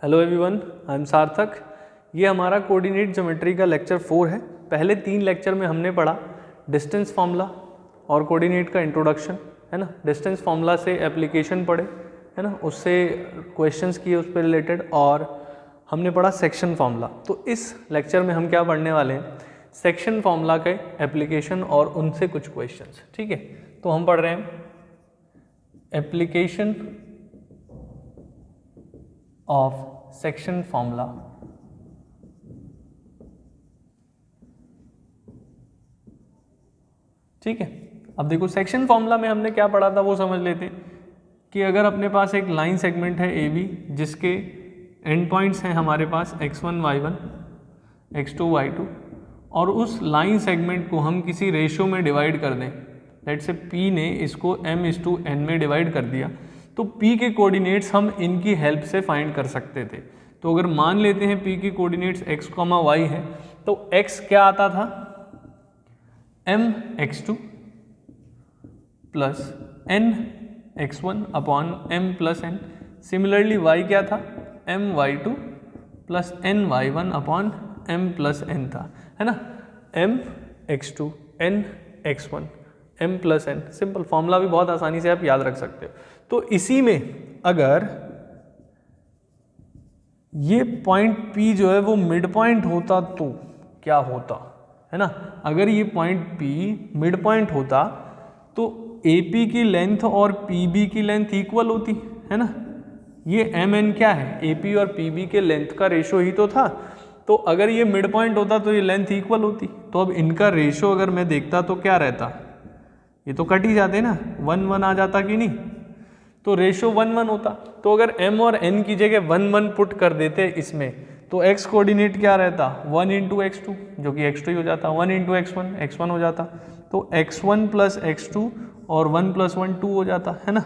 Hello everyone, I am सार्थक। ये हमारा कोऑर्डिनेट ज्योमेट्री का लेक्चर 4 है। पहले 3 लेक्चर में हमने पढ़ा डिस्टेंस फार्मूला और कोऑर्डिनेट का इंट्रोडक्शन, है ना। डिस्टेंस फार्मूला से एप्लीकेशन पढ़े, है ना, उससे क्वेश्चंस किए उस पर रिलेटेड, और हमने पढ़ा सेक्शन फार्मूला। तो इस लेक्चर में हम क्या पढ़ने वाले हैं, सेक्शन फार्मूला के एप्लीकेशन और उनसे कुछ क्वेश्चंस। ठीक है, तो हम पढ़ रहे हैं एप्लीकेशन ऑफ सेक्शन फार्मूला। ठीक है, अब देखो सेक्शन फार्मूला में हमने क्या पढ़ा था वो समझ लेते हैं कि अगर अपने पास एक लाइन सेगमेंट है ए बी जिसके एंड पॉइंट्स हैं हमारे पास x1 y1 x2 y2, और उस लाइन सेगमेंट को हम किसी रेशियो में डिवाइड कर दें, लेट्स से p ने इसको m/n में डिवाइड कर दिया, तो p के कोऑर्डिनेट्स हम इनकी हेल्प से फाइंड कर सकते थे। तो अगर मान लेते हैं p की कोऑर्डिनेट्स x, y है, तो x क्या आता था mx2 plus nx1 upon m+n। Similarly y क्या था my2 plus ny1 upon m+n था, है ना। mx2 nx1 m+n, simple formula भी बहुत आसानी से आप याद रख सकते हो। तो इसी में अगर ये पॉइंट P जो है वो मिड पॉइंट होता तो क्या होता, है ना। अगर ये पॉइंट P मिड पॉइंट होता तो AP की लेंथ और PB की लेंथ इक्वल होती, है ना। ये MN क्या है, AP और PB के लेंथ का रेशो ही तो था। तो अगर ये मिड पॉइंट होता तो ये लेंथ इक्वल होती। तो अब इनका रेशो अगर मैं देखता तो क्या रहता, ये तो कट ही जाते ना, 1-1 आ जाता कि नहीं, तो रेशो 1-1 होता। तो अगर m और n की जगह 1-1 पुट कर देते इसमें, तो x कोऑर्डिनेट क्या रहता 1 × x2, जो कि x2 ही हो जाता, 1 × x1 x1 हो जाता, तो x1 प्लस x2 और 1 + 1 2 हो जाता, है ना।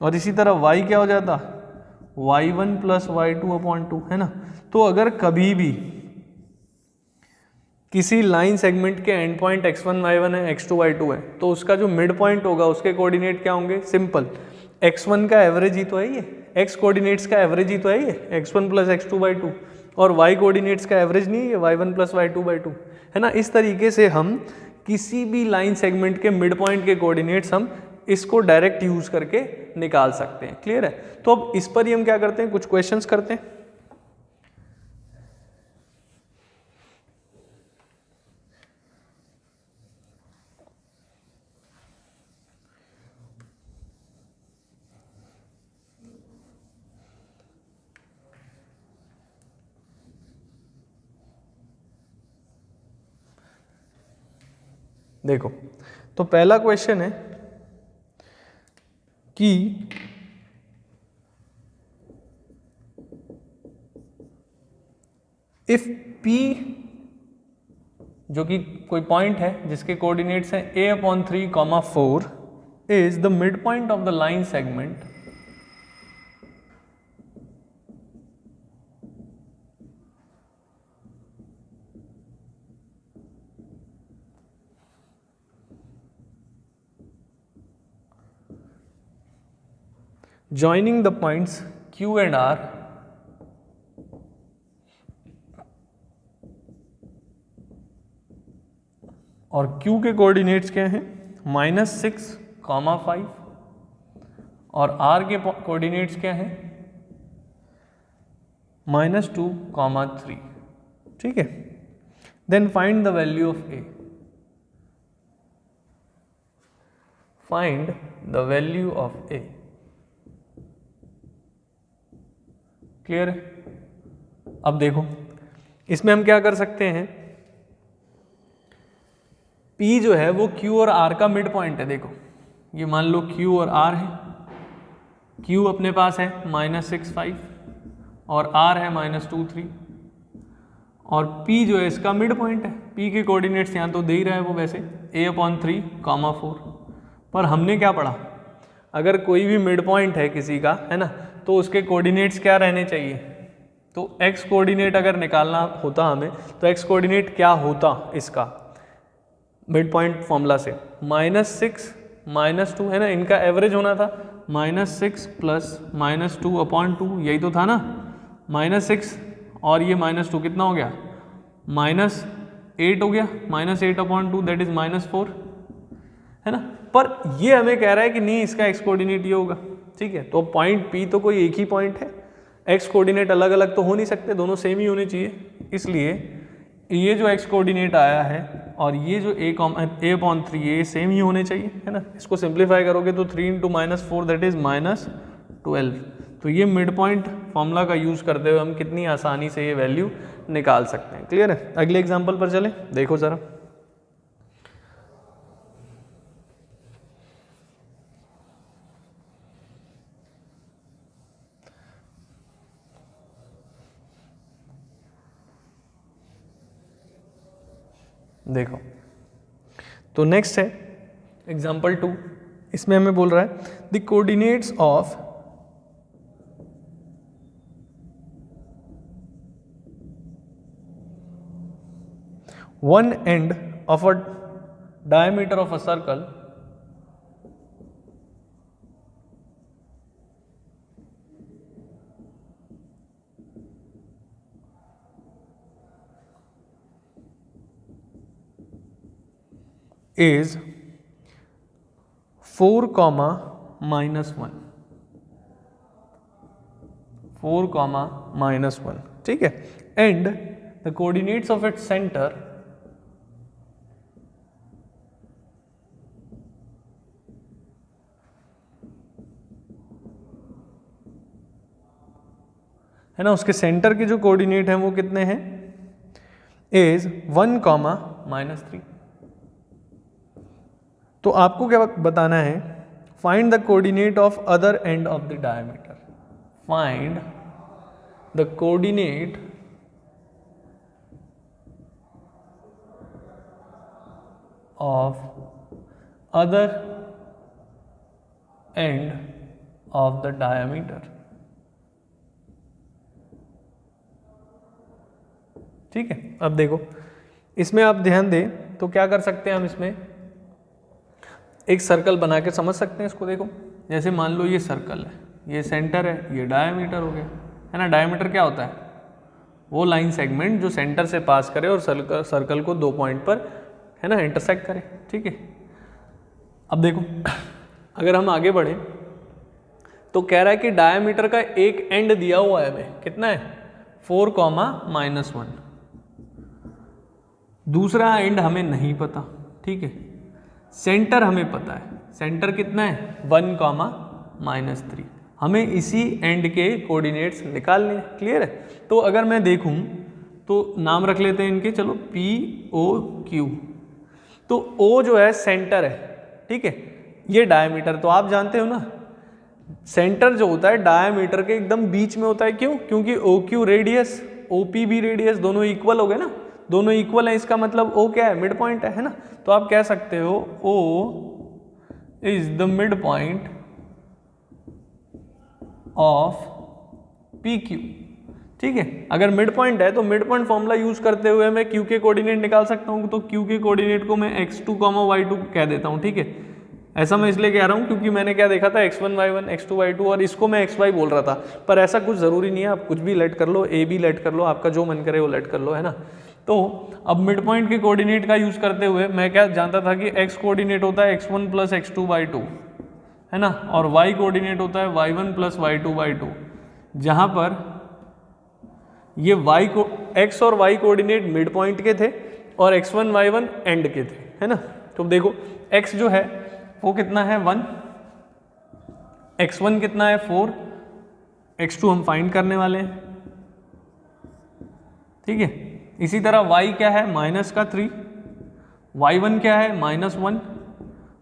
और इसी तरह y क्या हो जाता y1 प्लस y2 अपॉन 2, है ना। तो अगर कभी भी किसी लाइन सेगमेंट के एंड पॉइंट x1 y1 है, x2 y2 है, तो उसका जो मिड पॉइंट होगा उसके कोऑर्डिनेट क्या होंगे, सिंपल x1 का एवरेज ही तो है ये, x कोऑर्डिनेट्स का एवरेज ही तो है ये, x1 प्लस x2 by 2, और y कोऑर्डिनेट्स का एवरेज नहीं है y1 प्लस y2 by 2, है ना। इस तरीके से हम किसी भी लाइन सेगमेंट के मिड पॉइंट के कोऑर्डिनेट्स हम इसको डायरेक्ट यूज करके निकाल सकते हैं। क्लियर है। तो अब इस पर ही हम क्या करते हैं, कुछ क्वेश्चंस करते हैं। देखो, तो पहला क्वेश्चन है कि इफ P जो कि कोई पॉइंट है जिसके कोऑर्डिनेट्स हैं a/3, 4 is the midpoint of the line segment joining the points Q and R और Q के कोऑर्डिनेट्स क्या हैं -6, 5, और R के कोऑर्डिनेट्स क्या हैं -2, 3। ठीक है, then find the value of A। Find the value of A। Clear है। अब देखो, इसमें हम क्या कर सकते हैं, P जो है वो Q और R का मिड पॉइंट है। देखो, ये मान लो Q और R है, Q अपने पास है -6, 5 और R है -2, 3, और P जो है इसका मिड पॉइंट है। P के कोऑर्डिनेट्स यहाँ तो दे ही रहा है वो वैसे a/3, 4। पर हमने क्या पढ़ा, अगर कोई भी मिड पॉइंट है किसी का, है ना, तो उसके कोऑर्डिनेट्स क्या रहने चाहिए। तो x कोऑर्डिनेट अगर निकालना होता हमें, तो x कोऑर्डिनेट क्या होता इसका मिड पॉइंट फॉर्मूला से, -6 -2, है ना, इनका एवरेज होना था, -6 + -2/2, यही तो था ना, -6 और ये -2 कितना हो गया, -8 हो गया, -8/2 दैट इज -4, है ना। पर ये हमें कह रहा है कि नहीं इसका एक्स कोऑर्डिनेट ये होगा, ठीक है। तो पॉइंट P तो कोई एक ही पॉइंट है, एक्स कोऑर्डिनेट अलग अलग तो हो नहीं सकते, दोनों सेम ही होने चाहिए। इसलिए ये जो एक्स कोऑर्डिनेट आया है और ये जो a/3 ये सेम ही होने चाहिए, है ना। इसको सिंप्लीफाई करोगे तो 3 × -4 दैट इज -12। तो ये मिड पॉइंट फॉर्मूला का यूज़ करते हुए हम कितनी आसानी से ये वैल्यू निकाल सकते हैं। क्लियर है। अगले एग्जाम्पल पर चले, देखो ज़रा। देखो तो नेक्स्ट है एग्जाम्पल 2, इसमें हमें बोल रहा है the coordinates of one end of a diameter of a circle is 4, -1, 4, -1, ठीक है। And the coordinates of its centre है ना, उसके सेंटर के जो कोऑर्डिनेट हैं वो कितने हैं, इज 1, -3। तो आपको क्या बताना है, find the coordinate of other end of the diameter, find the coordinate of other end of the diameter, ठीक है। अब देखो इसमें आप ध्यान दें तो क्या कर सकते हैं हम, इसमें एक सर्कल बना के समझ सकते हैं इसको। देखो जैसे मान लो ये सर्कल है, ये सेंटर है, ये डायमीटर हो गया, है ना। डायमीटर क्या होता है, वो लाइन सेगमेंट जो सेंटर से पास करे और सर्कल को 2 पॉइंट पर, है ना, इंटरसेक्ट करे, ठीक है। अब देखो अगर हम आगे बढ़े तो कह रहा है कि डायमीटर का एक एंड दिया हुआ है हमें, कितना है 4, -1, दूसरा एंड हमें नहीं पता, ठीक है। सेंटर हमें पता है, सेंटर कितना है 1, -3, हमें इसी एंड के कोऑर्डिनेट्स निकालने हैं। क्लियर है। तो अगर मैं देखूं तो नाम रख लेते हैं इनके, चलो POQ। तो O जो है सेंटर है, ठीक है, ये डायमीटर, तो आप जानते हो ना सेंटर जो होता है डायमीटर के एकदम बीच में होता है। क्यों, क्योंकि OQ रेडियस, OP भी रेडियस, दोनों इक्वल हो गए ना, दोनों इक्वल है, इसका मतलब O क्या है, मिड पॉइंट है ना। तो आप कह सकते हो O is the midpoint of PQ, ठीक है। अगर मिड पॉइंट है तो मिड पॉइंट फॉर्मूला यूज करते हुए मैं Q के कोऑर्डिनेट निकाल सकता हूँ। तो Q के कोऑर्डिनेट को मैं x2, y2 कह देता हूँ, ठीक है। ऐसा मैं इसलिए कह रहा हूँ क्योंकि मैंने क्या देखा था, x1, y1, x2, y2 और इसको मैं xy बोल रहा था, पर ऐसा कुछ ज़रूरी नहीं है, आप कुछ भी लेट कर लो, a भी लेट कर लो, आपका जो मन करे वो लेट कर लो, है ना। तो अब मिड पॉइंट के कोऑर्डिनेट का यूज़ करते हुए मैं क्या जानता था कि x कोऑर्डिनेट होता है x1 + x2 y2, है ना, और y कोऑर्डिनेट होता है y1 + y2 y2, जहाँ पर ये y को x और y कोऑर्डिनेट मिड पॉइंट के थे और x1 y1 एंड के थे, है ना। तो देखो x जो है वो कितना है 1, x1 कितना है 4, x2 हम फाइंड करने वाले हैं, ठीक है। इसी तरह y क्या है -3, y1 क्या है -1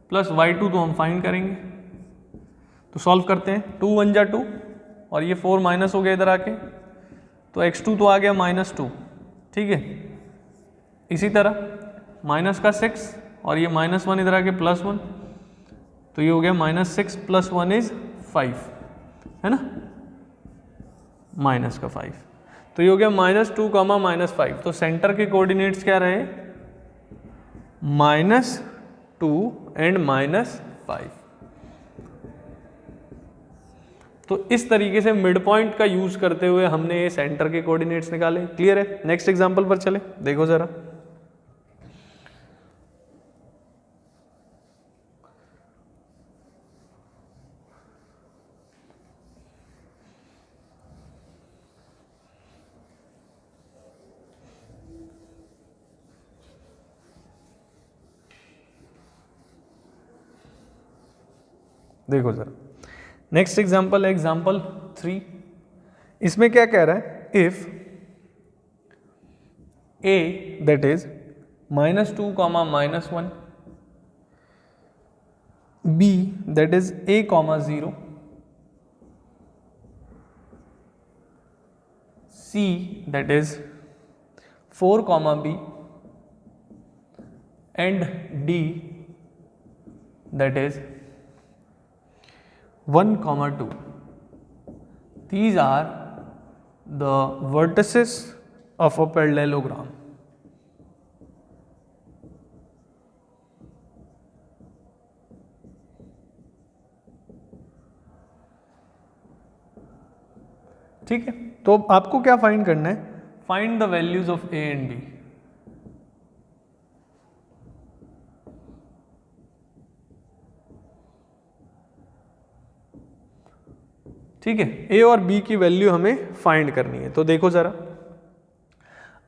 प्लस y2 तो हम फाइंड करेंगे। तो सॉल्व करते हैं, 2 × 1 = 2 और ये 4 माइनस हो गया इधर आके, तो x2 तो आ गया -2, ठीक है। इसी तरह -6 और ये -1 इधर आके +1, तो ये हो गया -6 + 1 = 5, है ना, -5, तो ये हो गया -2, -5। तो सेंटर के कोऑर्डिनेट्स क्या रहे, -2 एंड -5। तो इस तरीके से मिड पॉइंट का यूज करते हुए हमने ये सेंटर के कोऑर्डिनेट्स निकाले। क्लियर है? नेक्स्ट एग्जांपल पर चले, देखो जरा। देखो जरा नेक्स्ट एग्जाम्पल है एग्जाम्पल 3। इसमें क्या कह रहा है, if a that is -2, -1, b that is a, 0, c that is 4, b and d that is 1, 2. These are the vertices of a parallelogram. ठीक है, तो अब आपको क्या फाइंड करना है, find the values of A and B. ठीक है, ए और बी की वैल्यू हमें फाइंड करनी है। तो देखो जरा,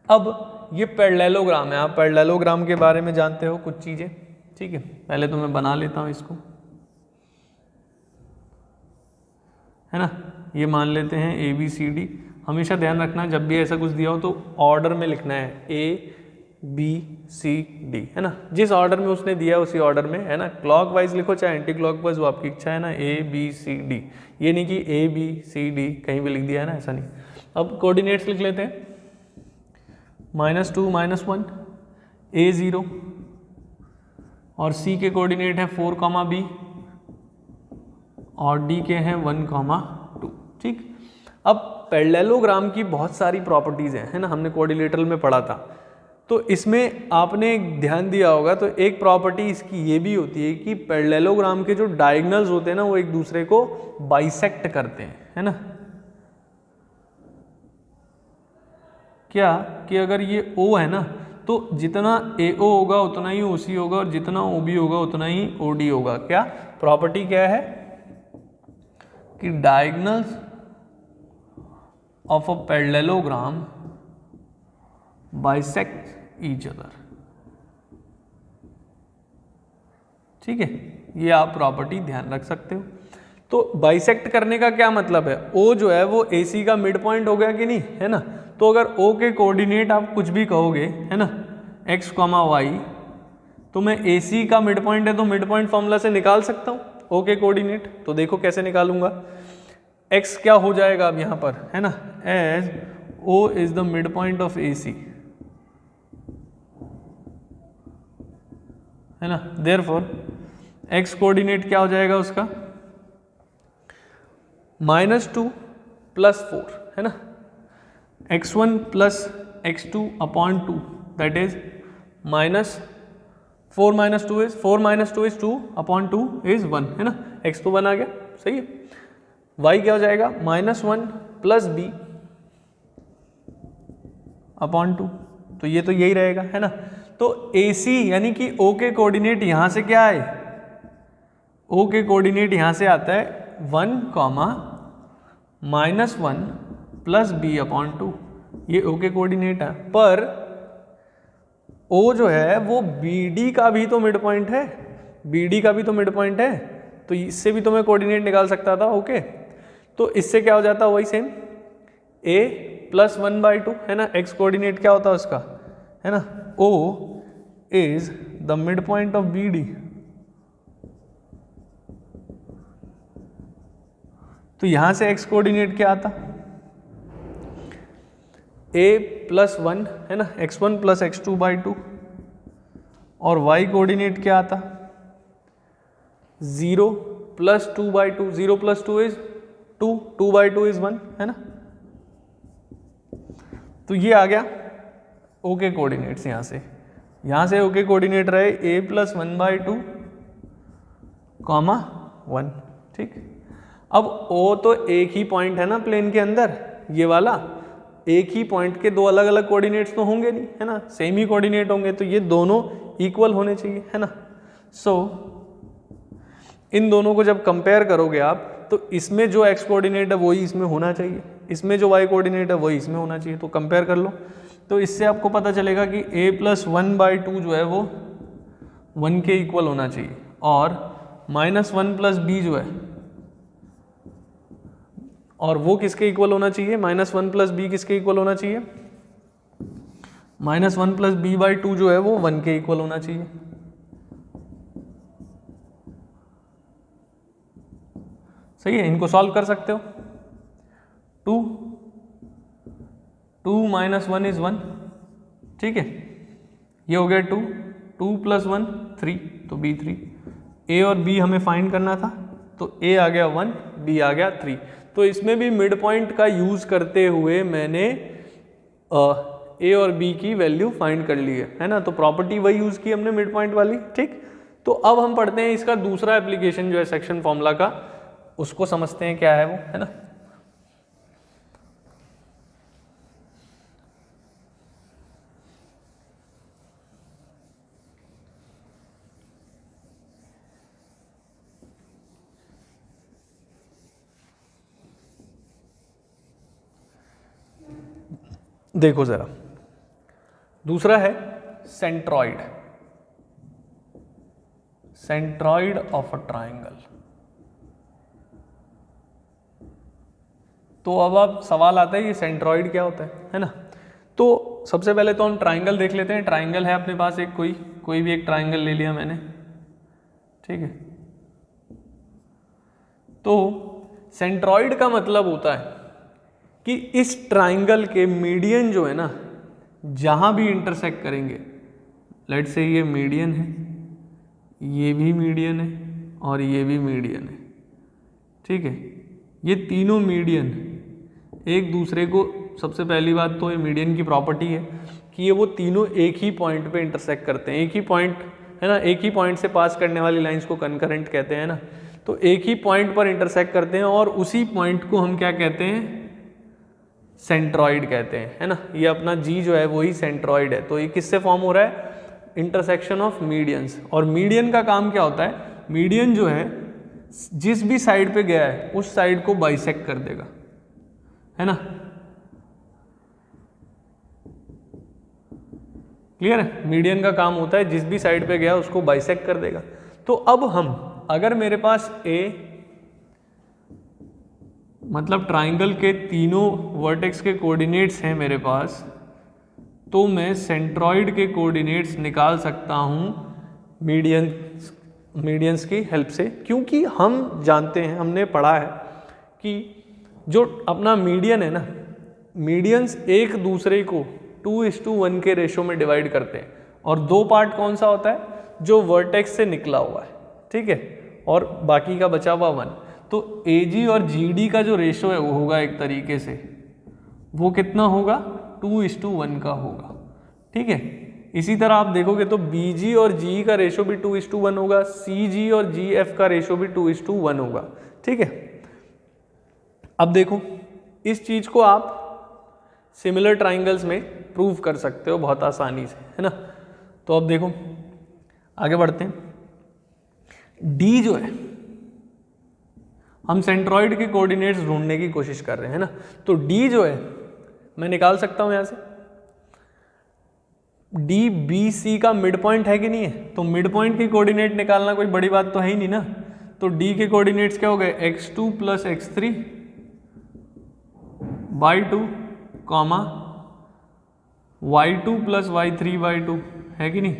अब ये पैरेललोग्राम है, आप पैरेललोग्राम के बारे में जानते हो कुछ चीजें। ठीक है, पहले तो मैं बना लेता हूं इसको, है ना। ये मान लेते हैं ए बी सी डी। हमेशा ध्यान रखना जब भी ऐसा कुछ दिया हो तो ऑर्डर में लिखना है, ए बी सी डी, है ना। जिस ऑर्डर में उसने दिया उसी ऑर्डर में, है ना। क्लॉकवाइज लिखो चाहे एंटी क्लॉकवाइज, वो आपकी इच्छा है ना। ए बी सी डी, ये नहीं कि ए बी सी डी कहीं भी लिख दिया है ना, ऐसा नहीं। अब कोऑर्डिनेट्स लिख लेते हैं, -2, -1, ए 0 और सी के कोऑर्डिनेट है 4, b और डी के हैं 1, 2। ठीक, अब पैरेललोग्राम की बहुत सारी प्रॉपर्टीज हैं, है ना, हमने कोऑर्डिनेटरल में पढ़ा था। तो इसमें आपने ध्यान दिया होगा, तो एक प्रॉपर्टी इसकी ये भी होती है कि पैरेललोग्राम के जो डायगोनल्स होते हैं ना, वो एक दूसरे को बाइसेक्ट करते हैं, है ना। क्या कि अगर ये O है ना, तो जितना AO होगा उतना ही OC होगा और जितना OB होगा उतना ही OD होगा। क्या प्रॉपर्टी क्या है कि diagonals of a parallelogram bisect each other. ठीक है, ये आप प्रॉपर्टी ध्यान रख सकते हो। तो बाइसेक्ट करने का क्या मतलब है, O जो है वो AC का मिड पॉइंट हो गया कि नहीं, है ना। तो अगर O के कोऑर्डिनेट आप कुछ भी कहोगे, है ना, x, y, तो मैं AC का मिड पॉइंट है तो मिड पॉइंट फॉर्मूला से निकाल सकता हूँ O के कोऑर्डिनेट। तो देखो कैसे निकालूंगा, x क्या हो जाएगा अब यहाँ पर, है ना, as O is the midpoint of AC, है ना। देयरफॉर x कोऑर्डिनेट क्या हो जाएगा उसका, -2 + 4, है ना, x1 + x2 upon 2 that is -4 - 2 is 4 - 2 is 2 upon 2 is 1, है ना। x तो 1 आ गया, सही है। y क्या हो जाएगा, -1 + b upon 2, तो ये तो यही रहेगा, है ना। तो AC यानी कि O के कोऑर्डिनेट यहां से क्या है, O के कोऑर्डिनेट यहां से आता है 1, -1 + b upon 2, ये O के कोऑर्डिनेट है। पर O जो है वो BD का भी तो मिड पॉइंट है, BD का भी तो मिड पॉइंट है, तो इससे भी तो मैं कोऑर्डिनेट निकाल सकता था। ओके, तो इससे क्या हो जाता है, वही सेम A + 1/2, है ना। x कोऑर्डिनेट क्या होता है उसका, है ना, O is the midpoint of BD। तो यहां से x कोऑर्डिनेट क्या आता, a + 1, है ना, x1 + x2/2 और y कोऑर्डिनेट क्या आता, 0 + 2/2, 0 + 2 इज 2, 2/2 इज 1, है ना। तो ये आ गया O के कोऑर्डिनेट्स। यहां से O के कोऑर्डिनेट रहे a + 1/2, 1। ठीक, अब ओ तो एक ही पॉइंट है ना प्लेन के अंदर, ये वाला एक ही पॉइंट के दो अलग अलग कोऑर्डिनेट्स तो होंगे नहीं, है ना, सेम ही कोऑर्डिनेट होंगे, तो ये दोनों इक्वल होने चाहिए, है ना। सो इन दोनों को जब कंपेयर करोगे आप, तो इसमें जो x कोऑर्डिनेट है वही इसमें होना चाहिए, इसमें जो y कोऑर्डिनेट है वही इसमें होना चाहिए, तो कंपेयर कर लो। तो इससे आपको पता चलेगा कि a+1/2 जो है वो 1 के इक्वल होना चाहिए, और -1+b जो है, और वो किसके इक्वल होना चाहिए, -1+b किसके इक्वल होना चाहिए, -1+b/2 जो है वो 1 के इक्वल होना चाहिए। सही है, इनको सॉल्व कर सकते हो। 2 -1 इज 1, ठीक है, ये हो गया 2 + 1 3, तो b3। a और b हमें फाइंड करना था, तो a आ गया 1, b आ गया 3। तो इसमें भी मिड पॉइंट का यूज करते हुए मैंने a और b की वैल्यू फाइंड कर ली है ना, तो प्रॉपर्टी वही यूज की हमने मिड पॉइंट वाली, ठीक। तो अब हम पढ़ते हैं इसका दूसरा एप्लीकेशन जो है सेक्शन फॉर्मूला का, उसको समझते हैं क्या है वो, है ना। देखो जरा, दूसरा है centroid, centroid of a triangle. तो अब आप सवाल आता है ये सेंट्रॉइड क्या होता है ना। तो सबसे पहले तो हम ट्राइंगल देख लेते हैं। ट्राइंगल है अपने पास एक, कोई भी एक ट्राइंगल ले लिया मैंने, ठीक है। तो सेंट्रॉइड का मतलब होता है कि इस ट्राइंगल के मीडियन जो है ना, जहां भी इंटरसेक्ट करेंगे, लेट से ये मीडियन है, ये भी मीडियन है, और ये भी मीडियन है, ठीक है। ये तीनों मीडियन एक दूसरे को, सबसे पहली बात तो ये मीडियन की प्रॉपर्टी है कि ये वो तीनों एक ही पॉइंट पे इंटरसेक्ट करते हैं, एक ही पॉइंट है ना, एक ही पॉइंट से पास करने वाली लाइंस को कंकरेंट कहते हैं ना। तो एक ही पॉइंट पर इंटरसेक्ट करते हैं, और उसी पॉइंट को हम क्या कहते हैं, सेंट्रॉइड कहते हैं, है ना। ये अपना जी जो है वही सेंट्रॉइड है। तो ये किससे फॉर्म हो रहा है, इंटरसेक्शन ऑफ मीडियंस। और मीडियन का काम क्या होता है, मीडियन जो है जिस भी साइड पे गया है उस साइड को बाइसेक्ट कर देगा, है ना। क्लियर है, मीडियन का काम होता है जिस भी साइड पे गया उसको बाइसेक्ट कर देगा। तो अब हम, अगर मेरे पास ए मतलब ट्राइंगल के तीनों वर्टेक्स के कोऑर्डिनेट्स हैं मेरे पास, तो मैं सेंट्रॉइड के कोऑर्डिनेट्स निकाल सकता हूं मीडियंस की हेल्प से, क्योंकि हम जानते हैं, हमने पढ़ा है कि जो अपना मीडियन है ना, मीडियंस एक दूसरे को 2:1 के रेशो में डिवाइड करते हैं, और दो पार्ट कौन सा होता है, जो वर्टेक्स से निकला हुआ है, ठीक है, और बाकी का बचा हुआ 1। तो AG और GD का जो रेशो है वो होगा एक तरीके से, वो कितना होगा, 2:1 का होगा, ठीक है। इसी तरह आप देखोगे तो BG और GE का रेशो भी 2:1 होगा, CG और GF का रेशो भी 2:1 होगा, ठीक है। अब देखो, इस चीज को आप सिमिलर ट्राइंगल्स में प्रूव कर सकते हो बहुत आसानी से, है ना। तो अब देखो, आगे बढ़ते हैं। D जो है, हम सेंट्रॉइड के कोऑर्डिनेट्स ढूंढने की कोशिश कर रहे हैं, है ना। तो D जो है मैं निकाल सकता हूं यहां से, DBC का मिड पॉइंट है कि नहीं है, तो मिड पॉइंट के कोऑर्डिनेट निकालना कोई बड़ी बात तो है ही नहीं ना। तो D के कोऑर्डिनेट्स क्या हो गए, x2 + x3 by 2, y2 + y3/2, है कि नहीं,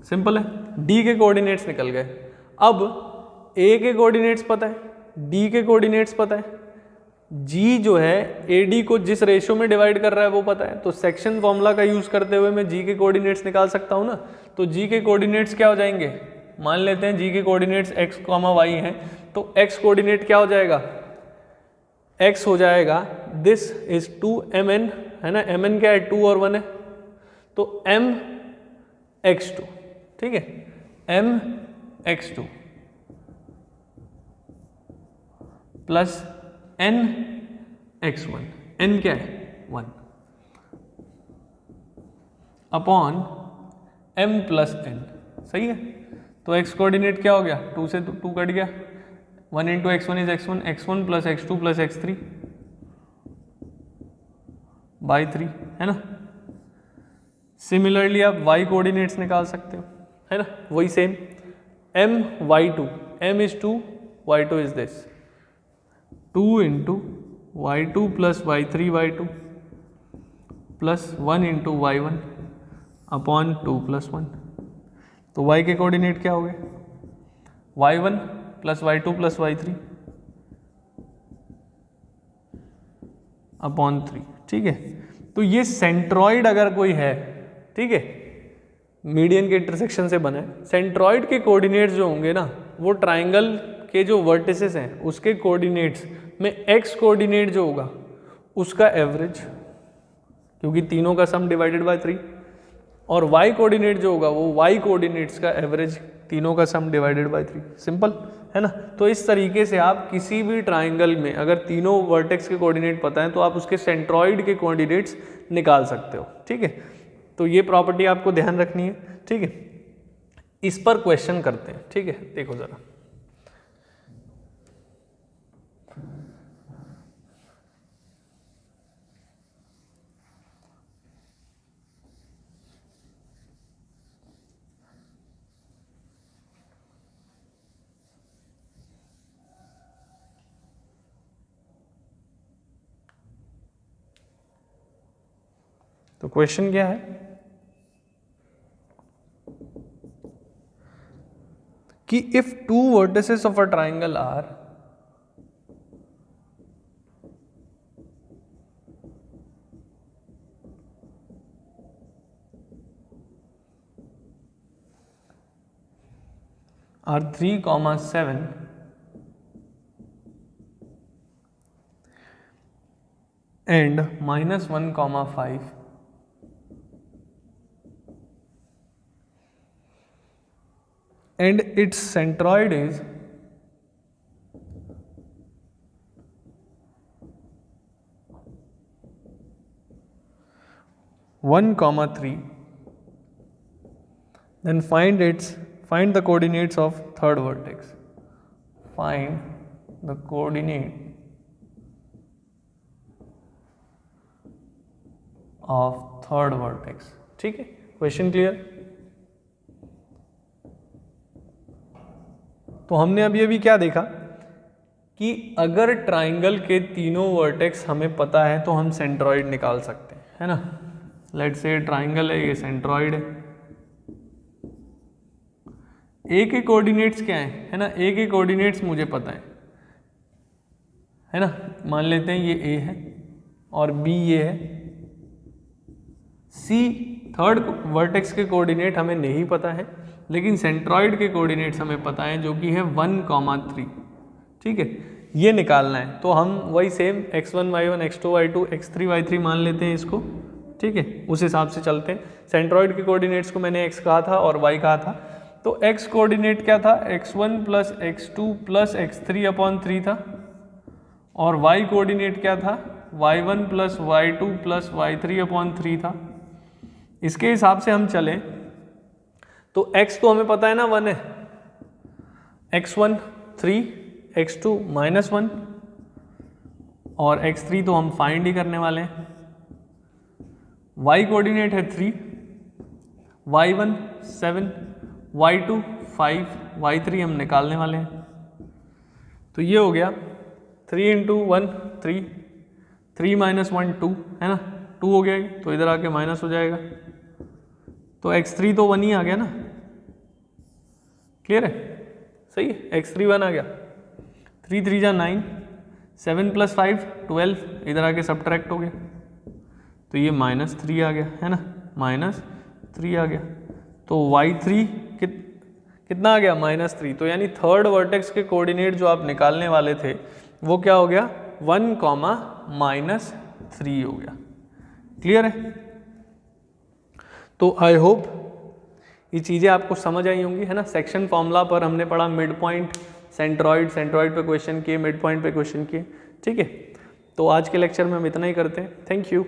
सिंपल है। D के कोऑर्डिनेट्स निकल गए। अब A के कोऑर्डिनेट्स पता है, D के कोऑर्डिनेट्स पता है, G जो है AD को जिस रेशो में डिवाइड कर रहा है वो पता है। तो सेक्शन फॉर्मूला का यूज करते हुए मैं G के कोऑर्डिनेट्स निकाल सकता हूं ना। तो G के कोऑर्डिनेट्स क्या हो जाएंगे, मान लेते हैं G के कोऑर्डिनेट्स x, y हैं, तो x कोऑर्डिनेट क्या हो जाएगा, x हो जाएगा दिस इज 2mn, है ना। mn क्या है, 2 और 1 है, तो mx2, ठीक है, mx2। Plus n x1, n क्या है 1 अपॉन m प्लस n, सही है। तो x कोऑर्डिनेट क्या हो गया, 2 से 2 कट गया, 1 into x1 is x1, x1 plus x2 plus x3 by 3, है ना। सिमिलरली आप y कोऑर्डिनेट्स निकाल सकते हो, है ना, वही same m y2, m is 2, y2 is this 2 into y2 plus y3 y2 plus 1 into y1 upon 2 plus 1। तो y के कोऑर्डिनेट क्या हो गए, y1 plus y2 plus y3 upon 3, ठीक है। तो ये सेंट्रॉइड अगर कोई है, ठीक है, मीडियन के इंटरसेक्शन से बना है, सेंट्रॉइड के कोऑर्डिनेट्स जो होंगे ना, वो ट्राइंगल के जो वर्टिसेस हैं उसके कोऑर्डिनेट्स में x कोऑर्डिनेट जो होगा उसका एवरेज, क्योंकि तीनों का सम डिवाइडेड बाय 3, और y कोऑर्डिनेट जो होगा वो y कोऑर्डिनेट्स का एवरेज, तीनों का सम डिवाइडेड बाय 3, सिंपल, है ना। तो इस तरीके से आप किसी भी ट्राइंगल में अगर तीनों वर्टेक्स के कोऑर्डिनेट पता है तो आप उसके सेंट्रॉइड के कोऑर्डिनेट्स निकाल सकते हो, ठीक है। तो ये प्रॉपर्टी आपको ध्यान रखनी है, ठीक है। इस पर क्वेश्चन करते हैं, ठीक है, देखो जरा। तो क्वेश्चन क्या है कि if 2 vertices of a triangle are are 3, 7 and -1, 5, and its centroid is 1, 3, then find the coordinates of third vertex. Find the coordinate of third vertex, ठीक है। Question clear. तो हमने अभी क्या देखा कि अगर ट्राइंगल के तीनों वर्टेक्स हमें पता है तो हम सेंट्रॉइड निकाल सकते हैं, है ना। लेट्स से ट्राइंगल है, ये सेंट्रॉइड है। ए के कोऑर्डिनेट्स क्या है ना, ए के कोऑर्डिनेट्स मुझे पता है ना। मान लेते हैं ये ए है और बी ये है। सी थर्ड वर्टेक्स के कोऑर्डिनेट हमें नहीं पता है, लेकिन सेंट्रॉइड के कोऑर्डिनेट्स हमें पता है जो कि है 1, 3, ठीक है। ये निकालना है तो हम वही same x1 y1 x2 y2 x3 y3 मान लेते हैं इसको, ठीक है। उस हिसाब से चलते हैं। सेंट्रॉइड के कोऑर्डिनेट्स को मैंने x कहा था और y कहा था, तो x कोऑर्डिनेट क्या था, x1 plus x2 plus x3 upon 3 था, और y कोऑर्डिनेट क्या था, y1 plus y2 plus y3 upon 3 था। इसके हिसाब से हम चलें तो x तो हमें पता है ना 1 है, x1 3, x2 -1 और x3 तो हम फाइंड ही करने वाले हैं। y कोऑर्डिनेट है 3, y1 7, y2 5, y3 हम निकालने वाले हैं। तो ये हो गया 3 इंटू 1 3, 3 - 1 2, है ना, 2 हो गया, तो इधर आके माइनस हो जाएगा। तो x3 तो 1 ही आ गया ना, क्लियर है, सही है। x3 1 आ गया, 3 3 जा 9, 7 + 5 12, इधर आके सब्ट्रैक्ट हो गया, तो ये -3 आ गया, है ना, -3 आ गया। तो y3 कितना आ गया, -3। तो यानी थर्ड वर्टेक्स के कोऑर्डिनेट जो आप निकालने वाले थे वो क्या हो गया, 1, -3 हो गया। क्लियर है। तो आई होप ये चीज़ें आपको समझ आई होंगी, है ना। सेक्शन फॉर्मूला पर हमने पढ़ा मिड पॉइंट, सेंट्रॉइड पे क्वेश्चन किए, मिड पॉइंट पे क्वेश्चन किए, ठीक है। तो आज के लेक्चर में हम इतना ही करते हैं। Thank you.